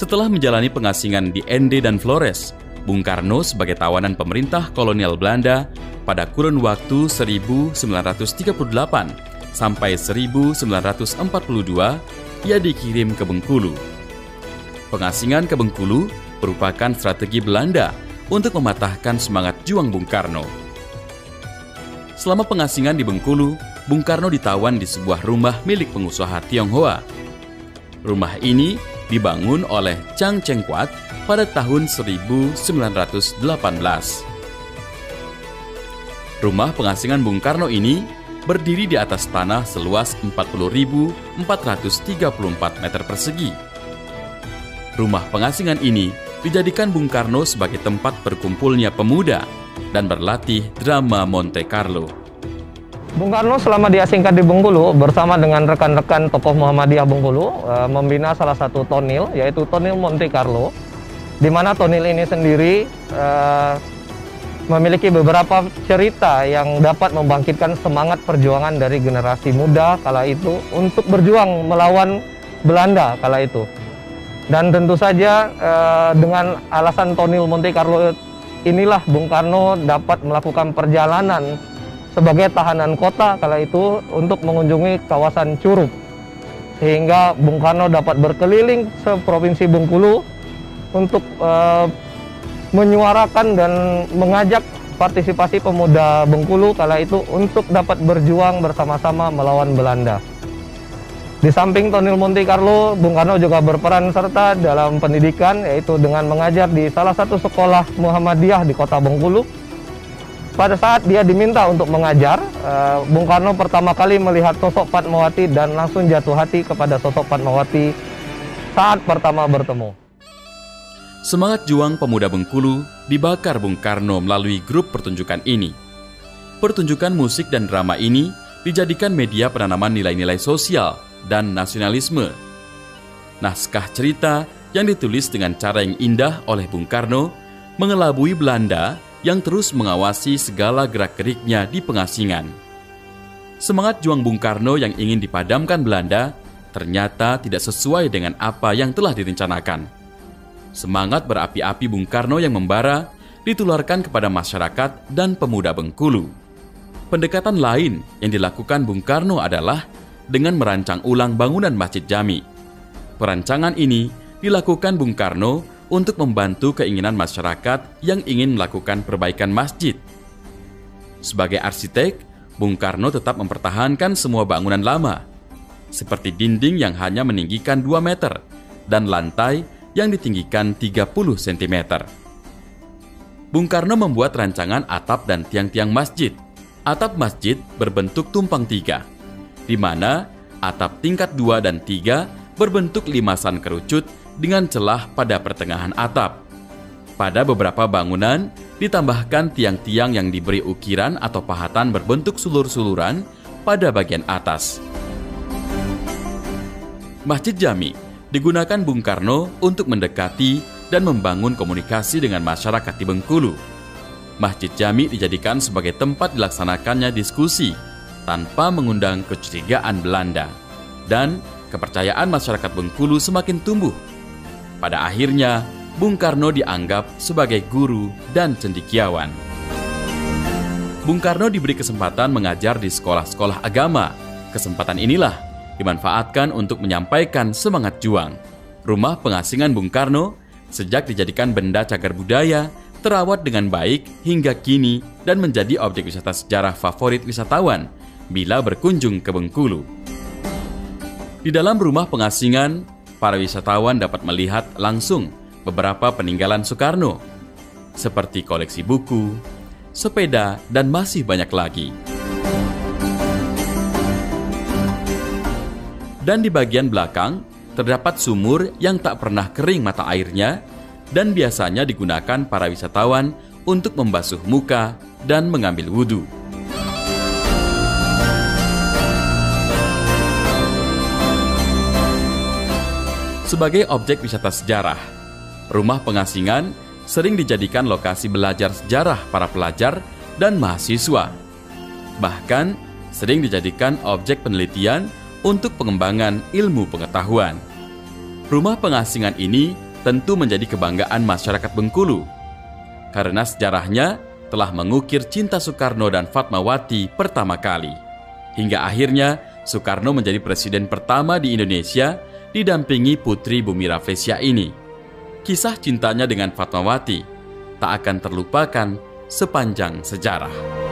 Setelah menjalani pengasingan di Ende dan Flores, Bung Karno sebagai tawanan pemerintah kolonial Belanda pada kurun waktu 1938 sampai 1942, ia dikirim ke Bengkulu. Pengasingan ke Bengkulu merupakan strategi Belanda untuk mematahkan semangat juang Bung Karno. Selama pengasingan di Bengkulu, Bung Karno ditawan di sebuah rumah milik pengusaha Tionghoa. Rumah ini dibangun oleh Chang Cheng Kuat pada tahun 1918. Rumah pengasingan Bung Karno ini berdiri di atas tanah seluas 40.434 meter persegi. Rumah pengasingan ini dijadikan Bung Karno sebagai tempat berkumpulnya pemuda dan berlatih drama Monte Carlo. Bung Karno selama diasingkan di Bengkulu bersama dengan rekan-rekan tokoh Muhammadiyah Bengkulu membina salah satu tonil, yaitu tonil Monte Carlo, di mana tonil ini sendiri memiliki beberapa cerita yang dapat membangkitkan semangat perjuangan dari generasi muda kala itu untuk berjuang melawan Belanda kala itu. Dan tentu saja dengan alasan tonil Monte Carlo inilah Bung Karno dapat melakukan perjalanan sebagai tahanan kota kala itu untuk mengunjungi kawasan Curug, sehingga Bung Karno dapat berkeliling seprovinsi Bengkulu untuk menyuarakan dan mengajak partisipasi pemuda Bengkulu kala itu untuk dapat berjuang bersama-sama melawan Belanda. Di samping tonil Monte Carlo, Bung Karno juga berperan serta dalam pendidikan, yaitu dengan mengajar di salah satu sekolah Muhammadiyah di kota Bengkulu. Pada saat dia diminta untuk mengajar, Bung Karno pertama kali melihat sosok Fatmawati dan langsung jatuh hati kepada sosok Fatmawati saat pertama bertemu. Semangat juang pemuda Bengkulu dibakar Bung Karno melalui grup pertunjukan ini. Pertunjukan musik dan drama ini dijadikan media penanaman nilai-nilai sosial dan nasionalisme. Naskah cerita yang ditulis dengan cara yang indah oleh Bung Karno mengelabui Belanda yang terus mengawasi segala gerak-geriknya di pengasingan. Semangat juang Bung Karno yang ingin dipadamkan Belanda ternyata tidak sesuai dengan apa yang telah direncanakan. Semangat berapi-api Bung Karno yang membara ditularkan kepada masyarakat dan pemuda Bengkulu. Pendekatan lain yang dilakukan Bung Karno adalah dengan merancang ulang bangunan Masjid Jami. Perancangan ini dilakukan Bung Karno untuk membantu keinginan masyarakat yang ingin melakukan perbaikan masjid. Sebagai arsitek, Bung Karno tetap mempertahankan semua bangunan lama, seperti dinding yang hanya meninggikan 2 meter dan lantai yang ditinggikan 30 cm. Bung Karno membuat rancangan atap dan tiang-tiang masjid. Atap masjid berbentuk tumpang 3, di mana atap tingkat 2 dan 3 berbentuk limasan kerucut dengan celah pada pertengahan atap. Pada beberapa bangunan ditambahkan tiang-tiang yang diberi ukiran atau pahatan berbentuk sulur-suluran pada bagian atas. Masjid Jami digunakan Bung Karno untuk mendekati dan membangun komunikasi dengan masyarakat di Bengkulu. Masjid Jami dijadikan sebagai tempat dilaksanakannya diskusi tanpa mengundang kecurigaan Belanda, dan kepercayaan masyarakat Bengkulu semakin tumbuh. Pada akhirnya, Bung Karno dianggap sebagai guru dan cendekiawan. Bung Karno diberi kesempatan mengajar di sekolah-sekolah agama. Kesempatan inilah dimanfaatkan untuk menyampaikan semangat juang. Rumah pengasingan Bung Karno sejak dijadikan benda cagar budaya terawat dengan baik hingga kini dan menjadi objek wisata sejarah favorit wisatawan bila berkunjung ke Bengkulu. Di dalam rumah pengasingan, para wisatawan dapat melihat langsung beberapa peninggalan Soekarno, seperti koleksi buku, sepeda, dan masih banyak lagi. Dan di bagian belakang, terdapat sumur yang tak pernah kering mata airnya dan biasanya digunakan para wisatawan untuk membasuh muka dan mengambil wudhu. Sebagai objek wisata sejarah, rumah pengasingan sering dijadikan lokasi belajar sejarah para pelajar dan mahasiswa. Bahkan sering dijadikan objek penelitian untuk pengembangan ilmu pengetahuan. Rumah pengasingan ini tentu menjadi kebanggaan masyarakat Bengkulu, karena sejarahnya telah mengukir cinta Soekarno dan Fatmawati pertama kali. Hingga akhirnya Soekarno menjadi presiden pertama di Indonesia didampingi putri Bumi Rafflesia ini. Kisah cintanya dengan Fatmawati tak akan terlupakan sepanjang sejarah.